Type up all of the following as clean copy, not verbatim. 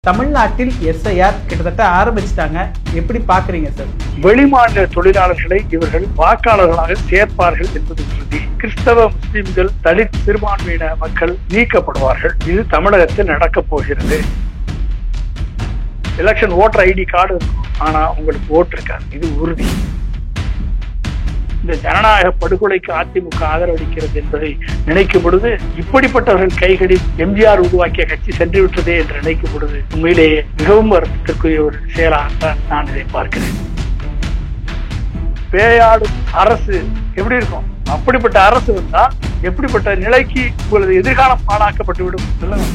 தமிழ்நாட்டில் எஸ்ஐஆர் கிட்டத்தட்ட ஆரம்பிச்சிட்டாங்க. எப்படி பாக்குறீங்க சார்? வெளிமாநில தொழிலாளர்களை இவர்கள் வாக்காளர்களாக சேர்ப்பார்கள் என்பது உறுதி. கிறிஸ்தவ, முஸ்லிம்கள், தலித் சிறுபான்மையின மக்கள் நீக்கப்படுவார்கள். இது தமிழகத்தில் நடக்கப் போகிறது. எலெக்ஷன் ஓட்டர் ஐடி கார்டு இருக்கும், ஆனா உங்களுக்கு ஓட்டு இருக்காது. இது உறுதி. இந்த ஜனநாயக படுகொலைக்கு அதிமுக ஆதரவளிக்கிறது என்பதை நினைக்கும் பொழுது, இப்படிப்பட்டவர்கள் கைகளில் எம்ஜிஆர் உருவாக்கிய கட்சி சென்று விட்டதே என்று நினைக்கும் பொழுது உண்மையிலேயே மிகவும் வருத்தத்திற்குரிய ஒரு செயலாகத்தான் நான் இதை பார்க்கிறேன். பேயாடும் அரசு எப்படி இருக்கும்? அப்படிப்பட்ட அரசு வந்தால் எப்படிப்பட்ட நிலைக்கு உங்களது எதிர்காலம் பாழாக்கப்பட்டுவிடும் சொல்லுங்க.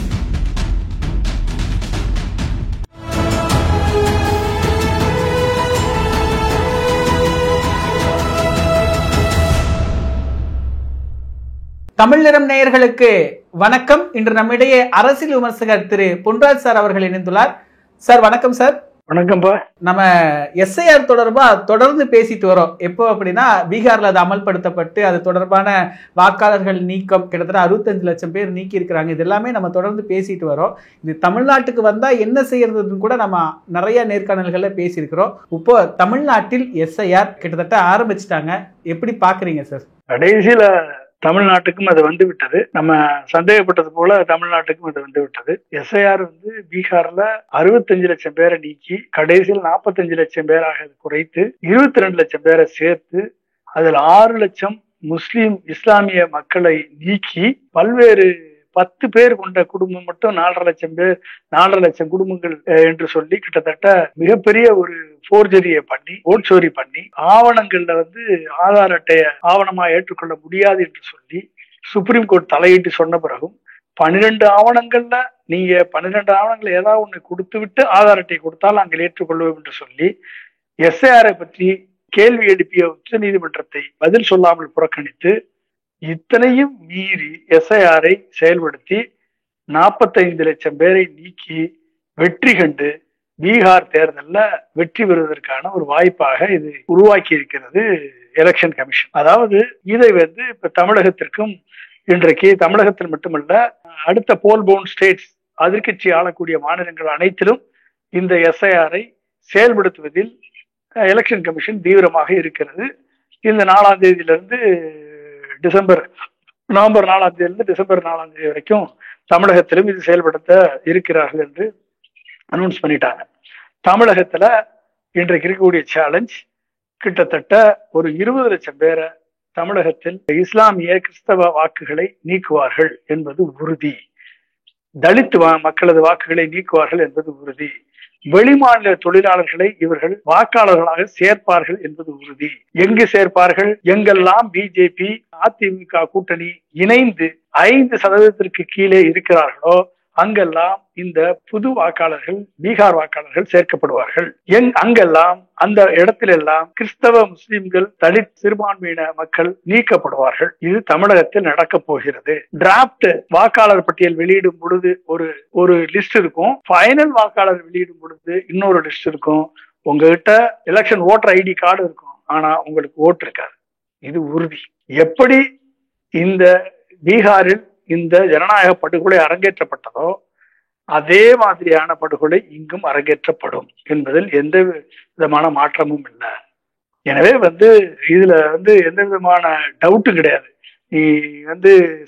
தமிழ் நிறம் நேயர்களுக்கு வணக்கம். இன்று நம்மிடையே அரசியல் விமர்சகர் திரு பொன்ராஜ் சார் அவர்கள் இணைந்துள்ளார். சார் வணக்கம் சார். வணக்கம்பா. நம்ம எஸ்ஐஆர் தொடர்பா தொடர்ந்து பேசிட்டு வரோம். எப்போ அப்படின்னா, பீகார்ல அது அமல்படுத்தப்பட்டு அது தொடர்பான வாக்காளர்கள் நீக்கம் கிட்டத்தட்ட 65 லட்சம் பேர் நீக்கி இருக்கிறாங்க. இது எல்லாமே நம்ம தொடர்ந்து பேசிட்டு வரோம். இது தமிழ்நாட்டுக்கு வந்தா என்ன செய்யறதுன்னு கூட நம்ம நிறைய நேர்காணல்கள்ல பேசியிருக்கிறோம். இப்போ தமிழ்நாட்டில் எஸ்ஐஆர் கிட்டத்தட்ட ஆரம்பிச்சிட்டாங்க. எப்படி பாக்குறீங்க சார்? கடைசியில தமிழ்நாட்டுக்கும் அது வந்து விட்டது. நம்ம சந்தேகப்பட்டது போல தமிழ்நாட்டுக்கும் அது வந்து விட்டது. எஸ்ஐஆர் பீகார்ல 65 லட்சம் பேரை நீக்கி கடைசியில் 45 லட்சம் பேராக குறைத்து 22 லட்சம் பேரை சேர்த்து அதில் 6 லட்சம் முஸ்லிம் இஸ்லாமிய மக்களை நீக்கி பல்வேறு 10 பேர் கொண்ட குடும்பம் மட்டும் 4.5 லட்சம் குடும்பங்கள் என்று சொல்லி கிட்டத்தட்ட மிகப்பெரிய ஒரு போர்ஜரியை பண்ணி, ஓட்சோரி பண்ணி, ஆவணங்கள்ல ஆதார் அட்டையை ஆவணமா ஏற்றுக்கொள்ள முடியாது என்று சொல்லி சுப்ரீம் கோர்ட் தலையிட்டு சொன்ன பிறகும் 12 ஆவணங்கள்ல நீங்க 12 ஆவணங்கள் ஏதாவது ஒண்ணு கொடுத்து விட்டு ஆதார் அட்டை கொடுத்தால் நாங்கள் ஏற்றுக்கொள்வோம் என்று சொல்லி எஸ்ஐஆரை பற்றி கேள்வி எழுப்பிய உச்ச நீதிமன்றத்தை பதில் சொல்லாமல் புறக்கணித்து இத்தனையும் மீறி எஸ்ஐஆரை செயல்படுத்தி 45 லட்சம் பேரை நீக்கி வெற்றி கண்டு பீகார் தேர்தல்ல வெற்றி பெறுவதற்கான ஒரு வாய்ப்பாக இது உருவாக்கி இருக்கிறது எலெக்ஷன் கமிஷன். அதாவது இதை இப்ப தமிழகத்திற்கும், இன்றைக்கு தமிழகத்தில் மட்டுமல்ல, அடுத்த போல் பவுண்ட் ஸ்டேட்ஸ், எதிர்க்கட்சி ஆளக்கூடிய மாநிலங்கள் அனைத்திலும் இந்த எஸ்ஐஆரை செயல்படுத்துவதில் எலெக்ஷன் கமிஷன் தீவிரமாக இருக்கிறது. இந்த 4ஆம் தேதியிலிருந்து நவம்பர் 4ஆம் தேதியிலிருந்து டிசம்பர் 4ஆம் தேதி வரைக்கும் தமிழகத்திலும் இது செயல்படுத்த இருக்கிறார்கள் என்று அனௌன்ஸ் பண்ணிட்டாங்க. தமிழகத்துல இன்றைக்கு இருக்கக்கூடிய சேலஞ்ச் கிட்டத்தட்ட ஒரு 20 லட்சம் பேரை தமிழகத்தில் இஸ்லாமிய கிறிஸ்தவ வாக்குகளை நீக்குவார்கள் என்பது உறுதி. தலித் மக்களது வாக்குகளை நீக்குவார்கள் என்பது உறுதி. வெளிமாநில தொழிலாளர்களை இவர்கள் வாக்காளர்களாக சேர்ப்பார்கள் என்பது உறுதி. எங்கு சேர்ப்பார்கள்? எங்கெல்லாம் பிஜேபி, அதிமுக கூட்டணி இணைந்து 5% கீழே இருக்கிறார்களோ அங்கெல்லாம் இந்த புது வாக்காளர்கள், பீகார் வாக்காளர்கள் சேர்க்கப்படுவார்கள். அங்கெல்லாம், அந்த இடத்திலெல்லாம் கிறிஸ்தவ, முஸ்லிம்கள், தலித் சிறுபான்மையின மக்கள் நீக்கப்படுவார்கள். இது தமிழகத்தில் நடக்கப் போகிறது. டிராப்ட் வாக்காளர் பட்டியல் வெளியிடும் பொழுது ஒரு லிஸ்ட் இருக்கும், ஃபைனல் வாக்காளர் வெளியிடும் பொழுது இன்னொரு லிஸ்ட் இருக்கும். உங்ககிட்ட எலெக்ஷன் ஓட்டர் ஐடி கார்டு இருக்கும், ஆனா உங்களுக்கு ஓட்டு இருக்காது. இது உறுதி. எப்படி இந்த பீகாரில் இந்த ஜனநாயக படுகொலை அரங்கேற்றப்பட்டதோ அதே மாதிரியான படுகொலை இங்கும் அரங்கேற்றப்படும் என்பதில் எந்த விதமான மாற்றமும் இல்லை. எனவே இதுல எந்த விதமான டவுட்டும் கிடையாது. நீ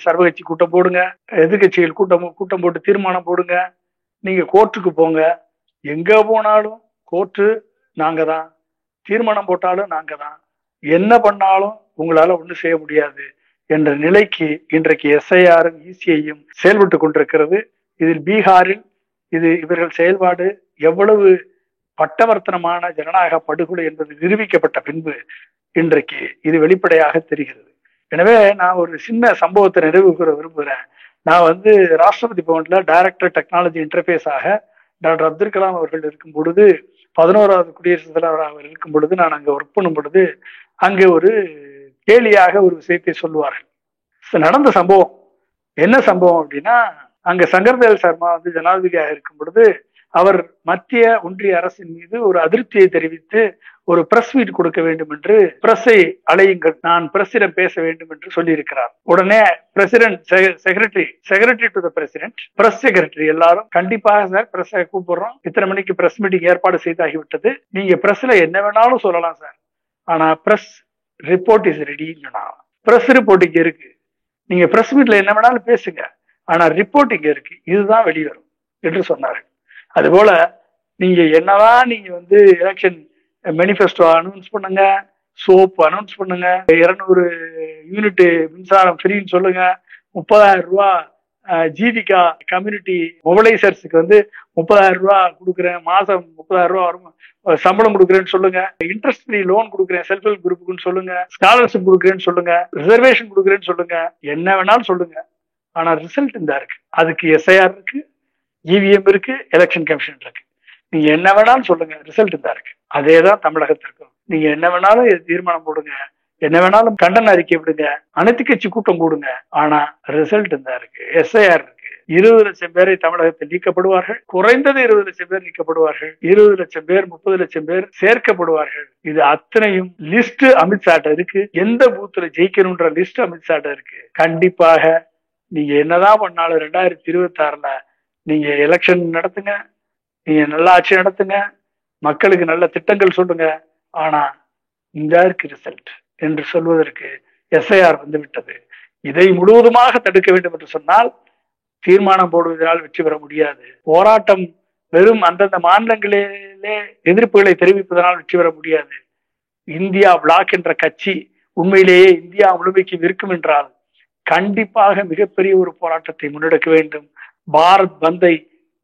சர்வகட்சி கூட்டம் போடுங்க, எதிர்கட்சிகள் கூட்டம் போட்டு தீர்மானம் போடுங்க, நீங்க கோர்ட்டுக்கு போங்க, எங்க போனாலும் கோர்ட்டு நாங்க தான், தீர்மானம் போட்டாலும் நாங்க தான், என்ன பண்ணாலும் உங்களால ஒண்ணும் செய்ய முடியாது என்ற நிலைக்கு இன்றைக்கு எஸ்ஐஆரும் இசிஐயும் செயல்பட்டு கொண்டிருக்கிறது. இதில் பீகாரில் இவர்கள் செயல்பாடு எவ்வளவு பட்டவர்த்தனமான ஜனநாயக படுகொலை என்பது நிரூபிக்கப்பட்ட பின்பு இன்றைக்கு இது வெளிப்படையாக தெரிகிறது. எனவே நான் ஒரு சின்ன சம்பவத்தை நிறைவு கூற விரும்புகிறேன். நான் ராஷ்டிரபதி பவன்ல டைரக்டர் டெக்னாலஜி இன்டர்ஃபேஸாக டாக்டர் அப்துல் கலாம் அவர்கள் இருக்கும் பொழுது, 11வது குடியரசுத் தலைவராக அவர் இருக்கும் பொழுது நான் அங்க ஒர்க் பண்ணும் பொழுது அங்கே ஒரு கேலியாக ஒரு விஷயத்தை சொல்லுவார்கள். நடந்த சம்பவம் என்ன சம்பவம் அப்படின்னா, அங்க சங்கர்தயாள் சர்மா ஜனாதிபதியாக இருக்கும் பொழுது அவர் மத்திய ஒன்றிய அரசின் மீது ஒரு அதிருப்தியை தெரிவித்து ஒரு பிரஸ் மீட் கொடுக்க வேண்டும் என்று பிரஸை அழையுங்கள், நான் பிரஸிடம் பேச வேண்டும் என்று சொல்லியிருக்கிறார். உடனே president, secretary to the president, press secretary எல்லாரும் கண்டிப்பாக சார் பிரஸை கூப்பிடுறோம், இத்தனை மணிக்கு பிரஸ் மீட்டிங் ஏற்பாடு செய்தாகிவிட்டது, நீங்க பிரஸ்ல என்ன வேணாலும் சொல்லலாம் சார், ஆனா பிரஸ் ரிப்போர்ட் இஸ் ரெடின்னு சொன்னாங்க. பிரஸ் ரிப்போர்ட் இங்க இருக்கு, நீங்க பிரஸ் மீட்ல என்ன வேணாலும் பேசுங்க, ஆனா ரிப்போர்ட் இங்க இருக்கு, இதுதான் வெளிவரும் என்று சொன்னார்கள். அதுபோல நீங்க என்னதான் நீங்க எலெக்ஷன் மேனிஃபெஸ்டோ அனௌன்ஸ் பண்ணுங்க, சோப் அனௌன்ஸ் பண்ணுங்க, 200 யூனிட் மின்சாரம் ஃப்ரீன்னு சொல்லுங்க, 30,000 ரூபாய் ஜீவிகா கம்யூனிட்டி மொபைலைசர்ஸுக்கு 30,000 ரூபாய் கொடுக்குறேன், மாசம் 30,000 ரூபாய் வரும் சம்பளம் கொடுக்குறேன்னு சொல்லுங்க, இன்ட்ரெஸ்ட் ஃப்ரீ லோன் கொடுக்குறேன் செல்ஃப் ஹெல்ப் குரூப்புக்குன்னு சொல்லுங்க, ஸ்காலர்ஷிப் கொடுக்குறேன்னு சொல்லுங்க, ரிசர்வேஷன் கொடுக்குறேன்னு சொல்லுங்க, என்ன வேணாலும் சொல்லுங்க, ஆனா ரிசல்ட் இந்த இருக்கு. அதுக்கு எஸ்ஐஆர் இருக்கு, இவிஎம் இருக்கு, எலெக்ஷன் கமிஷன் இருக்கு. நீங்க என்ன வேணாலும் சொல்லுங்க, ரிசல்ட் தான் இருக்கு. அதேதான் தமிழகத்திற்கும். நீங்க என்ன வேணாலும் தீர்மானம் போடுங்க, என்ன வேணாலும் கண்டன அறிக்கை விடுங்க, அனைத்து கட்சி கூட்டம் கூடுங்க, ஆனா ரிசல்ட் தான் இருக்கு, எஸ்ஐஆர் இருக்கு. 20 லட்சம் பேரை தமிழகத்தில் நீக்கப்படுவார்கள், குறைந்தது 20 லட்சம் பேர் நீக்கப்படுவார்கள், 20 லட்சம் பேர் 30 லட்சம் பேர் சேர்க்கப்படுவார்கள். இது அத்தனையும் லிஸ்ட் அமித்ஷாட்ட இருக்கு, எந்த பூத்துல ஜெயிக்கணும்ன்ற லிஸ்ட் அமித்ஷாட்ட இருக்கு. கண்டிப்பாக நீங்க என்னதான் பண்ணாலும் 2026ல நீங்க எலெக்ஷன் நடத்துங்க, நீங்க நல்ல ஆட்சி நடத்துங்க, மக்களுக்கு நல்ல திட்டங்கள் சொல்லுங்க, ஆனா இந்த இருக்கு ரிசல்ட் என்று சொல்வதற்கு எஸ்ஐஆர் வந்துவிட்டது. இதை முழுவதுமாக தடுக்க வேண்டும் என்று சொன்னால் தீர்மானம் போடுவதனால் வெற்றி பெற முடியாது. போராட்டம் வெறும் அந்தந்த மாநிலங்களிலே எதிர்ப்புகளை தெரிவிப்பதனால் வெற்றி பெற முடியாது. இந்தியா பிளாக் என்ற கட்சி உண்மையிலேயே இந்தியா முழுமைக்கு இருக்கும் என்றால் கண்டிப்பாக மிகப்பெரிய ஒரு போராட்டத்தை முன்னெடுக்க வேண்டும், பாரத் பந்தை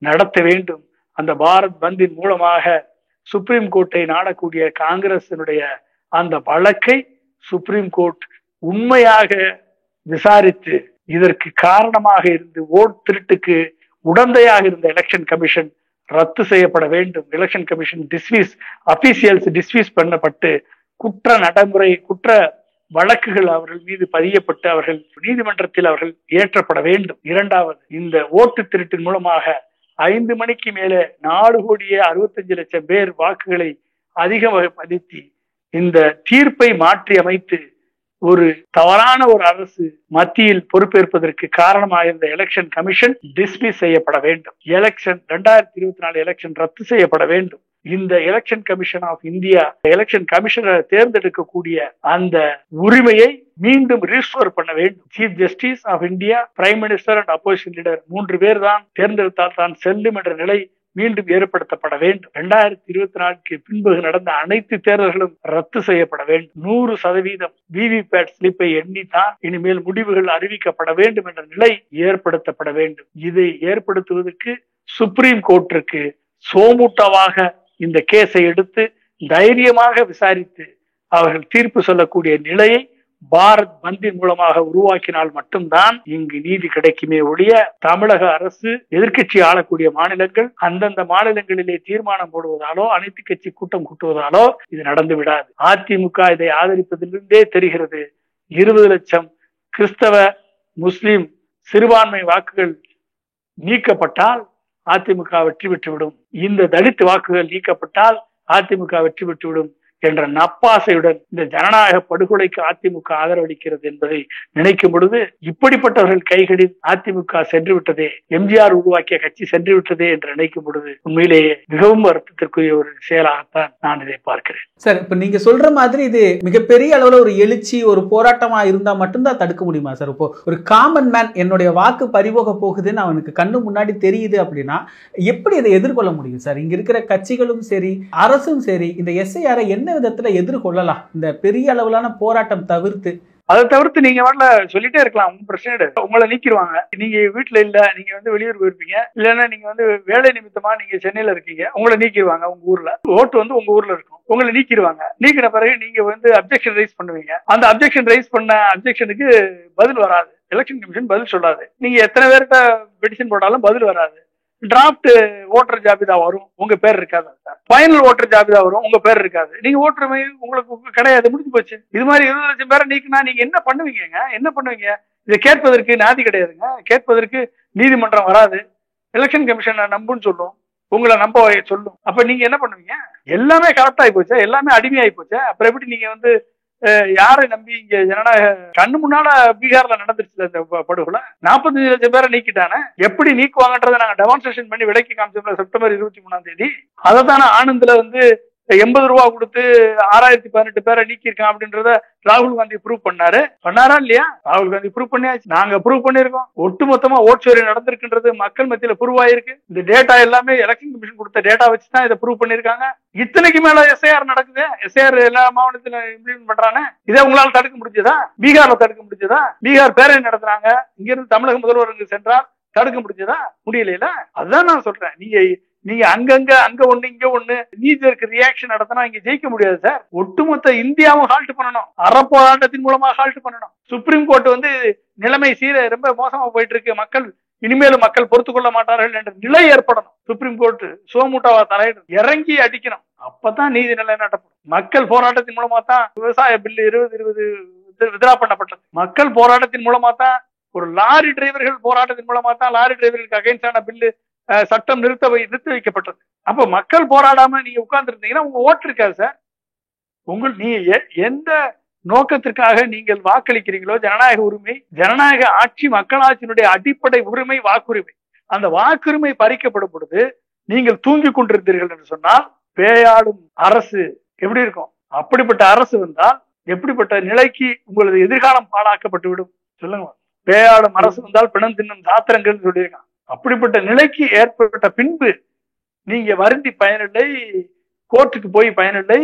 நடத்த வேண்டும். அந்த பாரத் பந்தின் மூலமாக சுப்ரீம் கோர்ட்டை நாடக்கூடிய காங்கிரசினுடைய அந்த வழக்கை சுப்ரீம் கோர்ட் உண்மையாக விசாரித்து இதற்கு காரணமாக இருந்து ஓட் திருட்டுக்கு உடந்தையாக இருந்த எலெக்ஷன் கமிஷன் ரத்து செய்யப்பட வேண்டும். எலெக்ஷன் கமிஷன் அபிஷியல்ஸ் டிஸ்மிஸ் பண்ணப்பட்டு குற்ற நடைமுறை குற்ற வழக்குகள் அவர்கள் மீது பதியப்பட்டு அவர்கள் நீதிமன்றத்தில் அவர்கள் ஏற்றப்பட வேண்டும். இரண்டாவது, இந்த ஓட்டு திருட்டின் மூலமாக 5 மணிக்கு மேலே 4,65,00,000 பேர் வாக்குகளை அதிக பதித்து இந்த தீர்ப்பை மாற்றி அமைத்து ஒரு தவறான ஒரு அரசு மத்தியில் பொறுப்பேற்பதற்கு காரணமாக இருந்த எலெக்ஷன் கமிஷன் டிஸ்மிஸ் செய்யப்பட வேண்டும். 2024 எலெக்ஷன் ரத்து செய்யப்பட வேண்டும். இந்த election commission of India election கமிஷனரை தேர்ந்தெடுக்கக்கூடிய அந்த உரிமையை மீண்டும் ரீஸ்டோர் பண்ண வேண்டும். Chief justice of India, prime minister and opposition leader 3 பேர் தான் தேர்ந்தெடுத்தால் தான் செல்லும் என்ற நிலை மீண்டும் ஏற்படுத்தப்பட வேண்டும். 2024 பின்பு நடந்த அனைத்து தேர்தல்களும் ரத்து செய்யப்பட வேண்டும். 100% விவிபேட் ஸ்லிப்பை எண்ணித்தான் இனிமேல் முடிவுகள் அறிவிக்கப்பட வேண்டும் என்ற நிலை ஏற்படுத்தப்பட வேண்டும். இதை ஏற்படுத்துவதற்கு சுப்ரீம் கோர்ட்டிற்கு சோமுட்டவாக இந்த கேஸை எடுத்து தைரியமாக விசாரித்து அவர்கள் தீர்ப்பு சொல்லக்கூடிய நிலையை பாரத் பந்தின் மூலமாக உருவாக்கினால் மட்டும்தான் இங்கு நீதி கிடைக்குமே ஒழிய தமிழக அரசு எதிர்க்கட்சி ஆளக்கூடிய மாநிலங்கள் அந்தந்த மாநிலங்களிலே தீர்மானம் போடுவதாலோ அனைத்து கட்சி கூட்டம் கூட்டுவதாலோ இது நடந்து விடாது. அதிமுக இதை ஆதரிப்பதிலிருந்தே தெரிகிறது. 20 லட்சம் கிறிஸ்தவ முஸ்லிம் சிறுபான்மை வாக்குகள் நீக்கப்பட்டால் அதிமுக வெற்றி பெற்றுவிடும், இந்த தலித் வாக்குகள் நீக்கப்பட்டால் அதிமுக வெற்றி பெற்றுவிடும் என்ற நப்பாசையுடன் இந்த ஜனநாயக படுகொலைக்கு அதிமுக ஆதரவளிக்கிறது என்பதை நினைக்கும் பொழுது இப்படிப்பட்டவர்கள் கைகளில் அதிமுக சென்று விட்டதே, எம்ஜிஆர் உருவாக்கிய கட்சி சென்று விட்டதே என்று நினைக்கும் பொழுது உண்மையிலேயே மிகவும் வருத்தத்திற்குரிய ஒரு செயலாகத்தான் நான் இதை பார்க்கிறேன். சார், இப்ப நீங்க சொல்ற மாதிரி இது மிகப்பெரிய அளவுல ஒரு எழுச்சி ஒரு போராட்டமா இருந்தா மட்டும்தான் தடுக்க முடியுமா சார்? இப்போ ஒரு காமன் மேன் என்னுடைய வாக்கு பறிபோக போகுதுன்னு அவனுக்கு கண்ணு முன்னாடி தெரியுது அப்படின்னா எப்படி இதை எதிர்கொள்ள முடியும் சார்? இங்க இருக்கிற கட்சிகளும் சரி அரசும் சரி இந்த எஸ்ஐஆரை என்ன விதத்துல எதிர்கொள்ளலாம் இந்த பெரிய அளவிலான போராட்டம் தவிர்த்து? அதை தவிர்த்து நீங்க வரல சொல்லிட்டே இருக்கலாம், உங்க பிரச்சனை உங்களை நீக்கிடுவாங்க. நீங்க வீட்டுல இல்ல, நீங்க வெளியூர் போயிருப்பீங்க, இல்லைன்னா நீங்க வேலை நிமித்தமா நீங்க சென்னையில இருக்கீங்க, உங்களை நீக்கிடுவாங்க. உங்க ஊர்ல ஓட்டு உங்க ஊர்ல இருக்கும், உங்களை நீக்கிடுவாங்க. நீக்கின பிறகு நீங்க அப்ஜெக்ஷன் ரைஸ் பண்ணுவீங்க. அந்த அப்ஜெக்ஷன் ரைஸ் பண்ண அப்ஜெக்ஷனுக்கு பதில் வராது, எலெக்ஷன் கமிஷன் பதில் சொல்லாது. நீங்க எத்தனை பேர்கிட்ட பெட்டிஷன் போட்டாலும் பதில் வராது. டிராப்ட் ஓட்டர் ஜாபிதா வரும், உங்க பேர் இருக்காது. ஃபைனல் ஓட்டர் ஜாபிதா வரும், உங்க பேர் இருக்காது. நீங்க ஓட்டர் உங்களுக்கு கிடையாது, முடிஞ்சு போச்சு. இது மாதிரி 20 லட்சம் பேரை நீக்கினா நீங்க என்ன பண்ணுவீங்க? என்ன பண்ணுவீங்க? இதை கேட்பதற்கு நாதி கிடையாதுங்க, கேட்பதற்கு நீதிமன்றம் வராது, எலெக்ஷன் கமிஷன் நம்புன்னு சொல்லும். உங்களை நம்ப சொல்லும். அப்ப நீங்க என்ன பண்ணுவீங்க? எல்லாமே கரெக்ட் ஆகி போச்சா, எல்லாமே அடிமையாகி போச்சா, அப்புறம் எப்படி நீங்க வந்து யாரை நம்பி இங்க ஜனநாயக கண்ணு முன்னால பீகார்ல நடந்துருச்சு இந்த படுகொலை. 45 லட்சம் பேரை நீக்கிட்டானே, எப்படி நீக்குவாங்கன்றதை நாங்க டெமான்ஸ்ட்ரேஷன் பண்ணி விலைக்கு காமிச்சோம்ல செப்டம்பர் 23 அதை தானே ஆனந்த்ல வந்து 80 ரூபா கொடுத்து 6018 பேரை நீக்கிருக்கான் அப்படின்றத ராகுல் காந்தி ப்ரூவ் பண்ணாரா இல்லையா? ராகுல் காந்தி ப்ரூவ் பண்ணியாச்சு, நாங்க ப்ரூவ் பண்ணிருக்கோம். ஒட்டுமொத்தமா ஓட்சோரி நடந்திருக்குன்றது மக்கள் மத்தியில ப்ரூவ் ஆயிருக்கு. இந்த டேட்டா எல்லாமே எலெக்ஷன் கமிஷன் கொடுத்த டேட்டா வச்சுதான் இதை ப்ரூவ் பண்ணிருக்காங்க. இத்தனைக்கு மேல எஸ்ஐஆர் நடக்குது, எஸ்ஐஆர் எல்லா மாவட்டத்திலும் இம்ப்ளிமெண்ட் பண்றானே, இதை உங்களால தடுக்க முடிஞ்சதா? பீகார்ல தடுக்க முடிஞ்சதா? பீகார் பேரணி நடத்துறாங்க, இங்க இருந்து தமிழக முதல்வர் சென்றால் தடுக்க முடிஞ்சதா? முடியல. அதுதான் நான் சொல்றேன். நீங்க அங்க ஒண்ணு இங்க ஒண்ணு நீதிக்கு ரியாக்ஷன் நடத்தினா இங்க ஜெயிக்க முடியாது சார். ஒட்டுமொத்த இந்தியாவும் ஹால்ட் பண்ணணும், அறப்போராட்டத்தின் மூலமா ஹால்ட் பண்ணணும். சுப்ரீம் கோர்ட் வந்து நிலைமை ரொம்ப மோசமா போயிட்டு இருக்கு, மக்கள் இனிமேலும் மக்கள் பொறுத்து கொள்ள மாட்டார்கள் என்ற நிலை ஏற்படணும். சுப்ரீம் கோர்ட் சோமுட்டாவா தலையிடும், இறங்கி அடிக்கணும். அப்பதான் நீதி நிலைநாட்டப்படும். மக்கள் போராட்டத்தின் மூலமா தான் விவசாய பில்லு 2020 வித்ரா பண்ணப்பட்டது. மக்கள் போராட்டத்தின் மூலமா தான், ஒரு லாரி டிரைவர்கள் போராட்டத்தின் மூலமா தான் லாரி டிரைவர்களுக்கு அகைன்ஸ்டான பில்லு சட்டம் நிறுத்தி வைக்கப்பட்டது. அப்ப மக்கள் போராடாம நீங்க உட்கார்ந்து இருந்தீங்கன்னா உங்க ஓட்டு இருக்காது சார். நீங்க எந்த நோக்கத்திற்காக நீங்கள் வாக்களிக்கிறீங்களோ, ஜனநாயக உரிமை, ஜனநாயக ஆட்சி, மக்களாட்சியினுடைய அடிப்படை உரிமை வாக்குரிமை, அந்த வாக்குரிமை பறிக்கப்படும் பொழுது நீங்கள் தூங்கி கொண்டிருந்தீர்கள் என்று சொன்னால் பேயாடும் அரசு எப்படி இருக்கும்? அப்படிப்பட்ட அரசு வந்தால் எப்படிப்பட்ட நிலைக்கு உங்களது எதிர்காலம் பாழாக்கப்பட்டு விடும் சொல்லுங்க. பேயாடும் அரசு வந்தால் பிணம் தின்னும் தாத்திரங்கள் சொல்லியிருக்கான். அப்படிப்பட்ட நிலைக்கு ஏற்பட்ட பின்பு நீங்க வருந்தி பயனில்லை, கோர்ட்டுக்கு போய் பயனில்லை.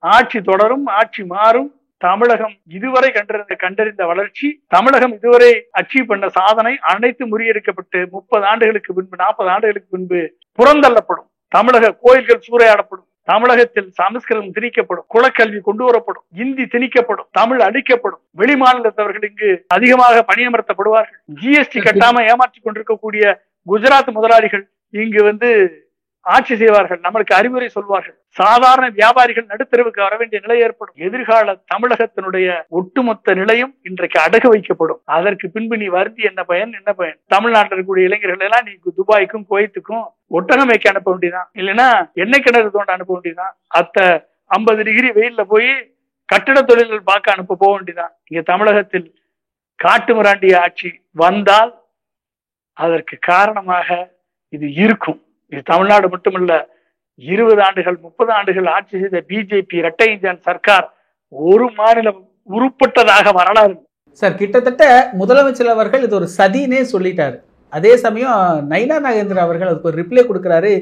ஆட்சி தொடரும், ஆட்சி மாறும். தமிழகம் இதுவரை கண்டறிந்த வளர்ச்சி, தமிழகம் இதுவரை அச்சீவ் பண்ண சாதனை அனைத்து முறியடிக்கப்பட்டு 30 ஆண்டுகளுக்கு பின்பு 40 ஆண்டுகளுக்கு பின்பு புறந்தள்ளப்படும். தமிழக கோயில்கள் சூறையாடப்படும், தமிழகத்தில் சமஸ்கிருதம் திணிக்கப்படும், குலக்கல்வி கொண்டு வரப்படும், இந்தி திணிக்கப்படும், தமிழ் அழிக்கப்படும், வெளி மாநிலத்தவர்கள் இங்கு அதிகமாக பணியமர்த்தப்படுவார்கள். ஜிஎஸ்டி கட்டாம ஏமாற்றிக் கொண்டிருக்கக்கூடிய குஜராத் முதலாளிகள் இங்கு வந்து ஆட்சி செய்வார்கள், நம்மளுக்கு அறிவுரை சொல்வார்கள். சாதாரண வியாபாரிகள் நடுத்தரவுக்கு வர வேண்டிய நிலை ஏற்படும். எதிர்கால தமிழகத்தினுடைய ஒட்டுமொத்த நிலையும் இன்றைக்கு அடகு வைக்கப்படும். அதற்கு பின்பு நீ வருந்தி என்ன பயன்? தமிழ்நாட்டில் இருக்கக்கூடிய இளைஞர்கள் எல்லாம் நீ துபாய்க்கும் குவைத்துக்கும் ஒட்டகம் வைக்க அனுப்ப வேண்டியதான், இல்லைன்னா எண்ணெய் கிணறு தோண்ட அனுப்ப வேண்டியதான், 50 டிகிரி வெயில்ல போய் கட்டிட தொழில்கள் பார்க்க அனுப்ப போக வேண்டியதான். இங்க தமிழகத்தில் காட்டு மிராண்டிய ஆட்சி வந்தால் அதற்கு காரணமாக இது இருக்கும். இது தமிழ்நாடு மட்டுமல்ல, 20 ஆண்டுகள் 30 ஆண்டுகள் ஆட்சி செய்த பிஜேபி இரட்டை இன்ஜின் சர்க்கார் ஒரு மாநிலம் உருப்பட்டதாக வரலாறு சார். கிட்டத்தட்ட முதலமைச்சர் அவர்கள் இது ஒரு சதினே சொல்லிட்டாரு. அதே சமயம் நயினா நாகேந்திரன் அவர்கள் அதுக்கு ஒரு ரிப்ளை கொடுக்கிறாரு,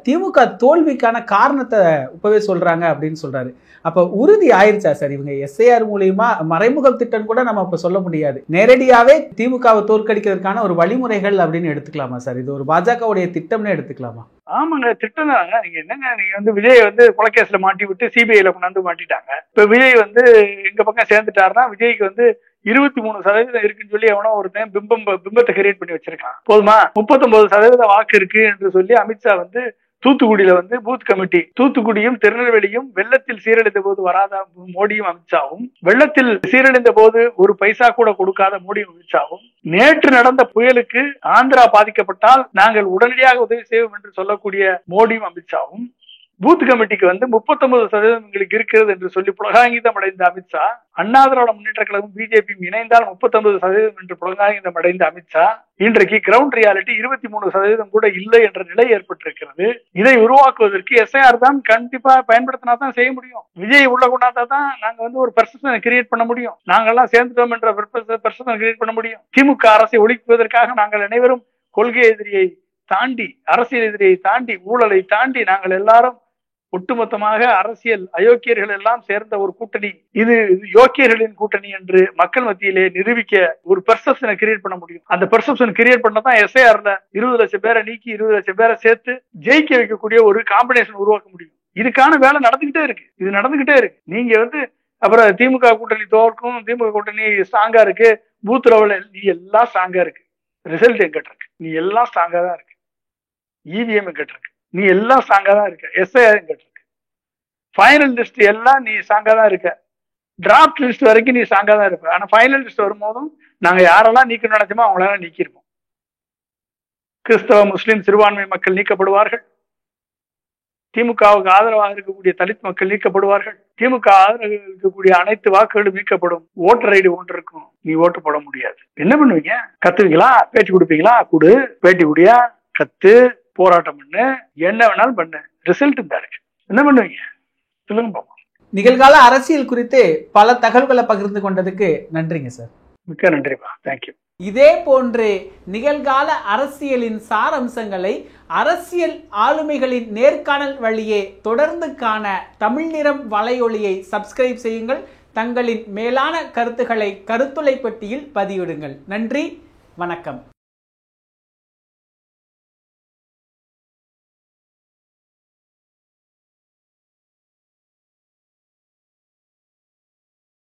திமுக தோல்விக்கான காரணத்தை இப்பவே சொல்றாங்க அப்படின்னு சொல்றாரு. அப்ப உறுதி ஆயிருச்சா சார்? இவங்க எஸ்ஐஆர் மூலியமா மறைமுக திட்டம் கூட நம்ம இப்ப சொல்ல முடியாது, நேரடியாவே திமுகவை தோற்கடிக்கிறதுக்கான ஒரு வழிமுறைகள் அப்படின்னு எடுத்துக்கலாமா சார்? இது ஒரு பாஜகவுடைய திட்டம்னு எடுத்துக்கலாமா? ஆமாங்க, திட்டம் தாங்க. நீங்க என்னங்க, நீங்க வந்து விஜய் வந்து கொலைகேஸ்ல மாட்டி விட்டு சிபிஐல கொண்டாந்து மாட்டிட்டாங்க. இப்ப விஜய் வந்து எங்க பக்கம் சேர்ந்துட்டாருன்னா விஜய்க்கு வந்து 23% இருக்குன்னு சொல்லி எவனோ ஒருத்தன் பிம்பத்தை கிரியேட் பண்ணி வச்சிருக்கான். போதுமா? 39% வாக்கு இருக்கு என்று சொல்லி அமித்ஷா வந்து தூத்துக்குடியில வந்து பூத் கமிட்டி, தூத்துக்குடியும் திருநெல்வேலியும் வெள்ளத்தில் சீரழிந்த போது வராத மோடியும் அமித்ஷாவும், வெள்ளத்தில் சீரழிந்த போது ஒரு பைசா கூட கொடுக்காத மோடியும் அமித்ஷாவும், நேற்று நடந்த புயலுக்கு ஆந்திரா பாதிக்கப்பட்டால் நாங்கள் உடனடியாக உதவி செய்வோம் என்று சொல்லக்கூடிய மோடியும் அமித்ஷாவும், பூத் கமிட்டிக்கு வந்து 39% எங்களுக்கு இருக்கிறது என்று சொல்லி புலகாங்கிதம் அடைந்த அமித்ஷா, அண்ணா திராவிட முன்னேற்ற கழகம் பிஜேபி இணைந்தால் 39% என்று புலகாங்கிதம் அடைந்த அமித்ஷா இன்றைக்கு கிரவுண்ட் ரியாலிட்டி 23% கூட இல்லை என்ற நிலை ஏற்பட்டிருக்கிறது. இதை உருவாக்குவதற்கு எஸ்ஐஆர் தான் கண்டிப்பா பயன்படுத்தினா தான் செய்ய முடியும். விஜய் உள்ள கொண்டாட்டா தான் நாங்க வந்து ஒரு பெர்செப்ஷனை கிரியேட் பண்ண முடியும், நாங்கெல்லாம் சேர்ந்துட்டோம் என்ற பெர்செப்ஷனை கிரியேட் பண்ண முடியும். திமுக அரசை ஒழிப்பதற்காக நாங்கள் அனைவரும் கொள்கை எதிரியை தாண்டி, அரசியல் எதிரியை தாண்டி, ஊழலை தாண்டி நாங்கள் எல்லாரும் ஒட்டுமொத்தமாக அரசியல் அயோக்கியர்கள் எல்லாம் சேர்ந்த ஒரு கூட்டணி, இது யோக்கியர்களின் கூட்டணி என்று மக்கள் மத்தியிலே நிரூபிக்க ஒரு பெர்செப்ஷனை கிரியேட் பண்ண முடியும். அந்த பெர்செப்ஷன் கிரியேட் பண்ணதான் எஸ்ஐஆர்ல 20 லட்சம் பேரை நீக்கி 20 லட்சம் பேரை சேர்த்து ஜெயிக்க வைக்கக்கூடிய ஒரு காம்பினேஷன் உருவாக்க முடியும். இதுக்கான வேலை நடந்துகிட்டே இருக்கு, இது நடந்துகிட்டே இருக்கு. நீங்க வந்து அப்புறம் திமுக கூட்டணி தோற்கும், திமுக கூட்டணி ஸ்ட்ராங்கா இருக்கு, பூத் லெவல் நீ எல்லாம் ஸ்ட்ராங்கா இருக்கு, ரிசல்ட் எங்கிட்ட இருக்கு, நீ எல்லாம் ஸ்ட்ராங்கா தான் இருக்கு, இவிஎம் எங்கிட்ட இருக்கு, நீ எல்லாம் ஸ்ட்ராங்கா தான் இருக்க, எஸ்ஐஆர் எங்கிட்ட இருக்கு, ஃபைனல் லிஸ்ட் எல்லாம் நீ ஸ்ட்ராங்கா தான் இருக்க, டிராப்ட் லிஸ்ட் வரைக்கும் நீ ஸ்ட்ராங்கா தான் இருப்ப. ஆனா ஃபைனல் லிஸ்ட் வரும்போதும் நாங்க யாரெல்லாம் நீக்கணும் நினைச்சோமோ அவங்களால நீக்கிருப்போம். கிறிஸ்தவ முஸ்லிம் சிறுபான்மை மக்கள் நீக்கப்படுவார்கள், திமுகவுக்கு ஆதரவாக இருக்கக்கூடிய தலித் மக்கள் நீக்கப்படுவார்கள். திமுக ஆதரவு இருக்கக்கூடிய அனைத்து வாக்குகளும் நீக்கப்படும். ஓட்டர் ஐடி ஒன்று இருக்கும், நீ ஓட்டு போட முடியாது. என்ன பண்ணுவீங்க? கத்துவீங்களா? பேட்டி கொடுப்பீங்களா? குடு, பேட்டி குடியா, கத்து, போராட்டம் பண்ணு, என்ன வேணாலும் பண்ணு, ரிசல்ட் தான் இருக்கு. என்ன பண்ணுவீங்க சொல்லுங்க பாப்போம். நிகழ்கால அரசியல் குறித்து பல தகவல்களை பகிர்ந்து கொண்டதுக்கு நன்றிங்க சார். மிக்க நன்றிப்பா, தேங்க்யூ. இதே போன்று நிகழ்கால அரசியலின் சாரம்சங்களை அரசியல் ஆளுமைகளின் நேர்காணல் வழியே தொடர்ந்து காண தமிழ் நிறம் வலையொலியை சப்ஸ்கிரைப் செய்யுங்கள். தங்களின் மேலான கருத்துக்களை கருத்துளை பெட்டியில் பதிவிடுங்கள். நன்றி, வணக்கம்.